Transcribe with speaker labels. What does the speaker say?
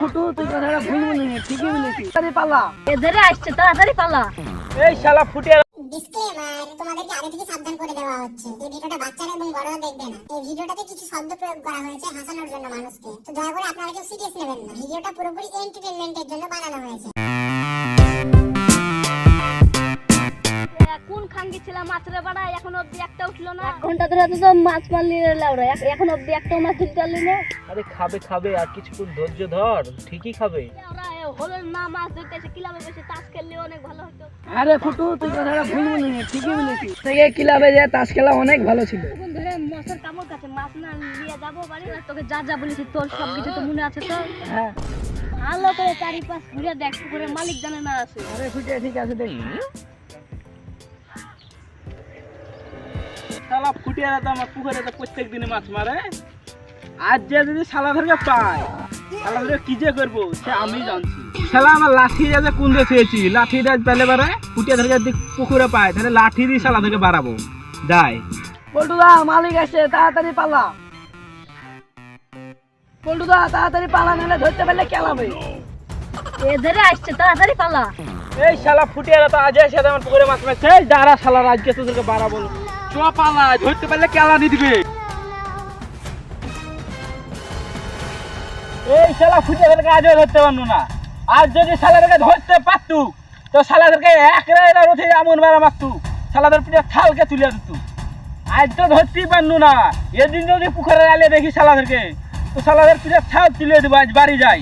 Speaker 1: ফুটু তুই কথাটা ভুল বলিনি, ঠিকই বলেছিস। তাড়াতাড়ি পালা।
Speaker 2: এধারে আসছে, তাড়াতাড়ি পালা।
Speaker 1: এই শালা ফুটিয়ে
Speaker 3: ডিসক্লেমার, তোমাদেরকে আগে থেকে সাবধান করে দেওয়া হচ্ছে এই ভিডিওটা বাচ্চারা এবং বড়রা দেখবে না। এই ভিডিওটাতে কিছু শব্দ প্রয়োগ করা হয়েছে হাসানোর জন্য মানুষকে, তো দয়া করে আপনারা কেউ সিরিয়াস নেবেন না। ভিডিওটা পুরোপুরি এন্টারটেইনমেন্টের জন্য বানানো হয়েছে।
Speaker 2: কোন খাঙ্গি ছিলাম মাছের বাড়া, এখন অব্দি একটা উঠলো না। 1 ঘন্টা ধরে তো মাছ মারলি রে লাউরা, এখন অব্দি একটাও মাছ তুলতে পারলি না।
Speaker 1: আরে খাবে আর কিছুক্ষণ ধৈর্য ধর, ঠিকই খাবে।
Speaker 2: লাউরা হলো না, মাছ ধরতে এসে ক্লাবে বসে তাস খেললে অনেক ভালো হতো।
Speaker 1: আরে ফুটু তুই কথাটা ভুল বলিনি, ঠিকই বলেছিস। থেকে ক্লাবে যে তাস খেলা অনেক ভালো ছিল।
Speaker 2: তখন ধরে মাছের কামড় কাছে মাছ না নিয়ে যাবো বাড়ি, আর তোকে যা যা বলেছি তোর সব কিছু তো মনে আছে তো?
Speaker 1: হ্যাঁ।
Speaker 2: ভালো করে চারিপাশ ঘুরে দেখ, পুকুরে মালিক জানে না আছে।
Speaker 1: আরে ফুটিয়ে ঠিক আছে দেখ। শালা ফুটিয়ে তো আমার পুকুরে তো প্রত্যেক দিনে মাছ মারে। আজ যে যদি শালা ধরকে পায়, শালা ধরে কি যে করবো সে আমি জানছি। শালা আমার লাঠি যে কুন্দে খেয়েছি, লাঠিটা পেলে বারে ফুটিয়ে ধরকে যদি পুকুরে পায় তাহলে লাঠি দিয়ে শালা ধরকে বাড়াবো। যাই পল্টুদা, মালিক আসছে, তাড়াতাড়ি পালা। পল্টুদা তাড়াতাড়ি পালা, নাহলে ধরতে পারলে কেলাবে।
Speaker 2: এধারে আসছে, তাড়াতাড়ি পালা।
Speaker 1: এই শালা ফুটিয়ে তো আজ এসে আমার পুকুরে মাছ মারছে। এই যারা শালা আজকে তোদেরকে বাড়াবো, চ পালা, ধরতে পারলে কেলা দিয়ে দিবে। এই শালা ফুটিয়াদেরকে আজও ধরতে পারলো না। আর যদি শালাদেরকে ধরতে পারতু তো শালাদেরকে এক রাইরা উঠে এমন মারা মারতু, শালাদের পিঠে থালকে তুলে দিত। আজ তো ধরতেই পারলু না। এদিন যদি পুকুরে আলে দেখি শালাদেরকে, তো শালাদের পিঠে থাল তুলে দেবো। আজ বাড়ি যাই।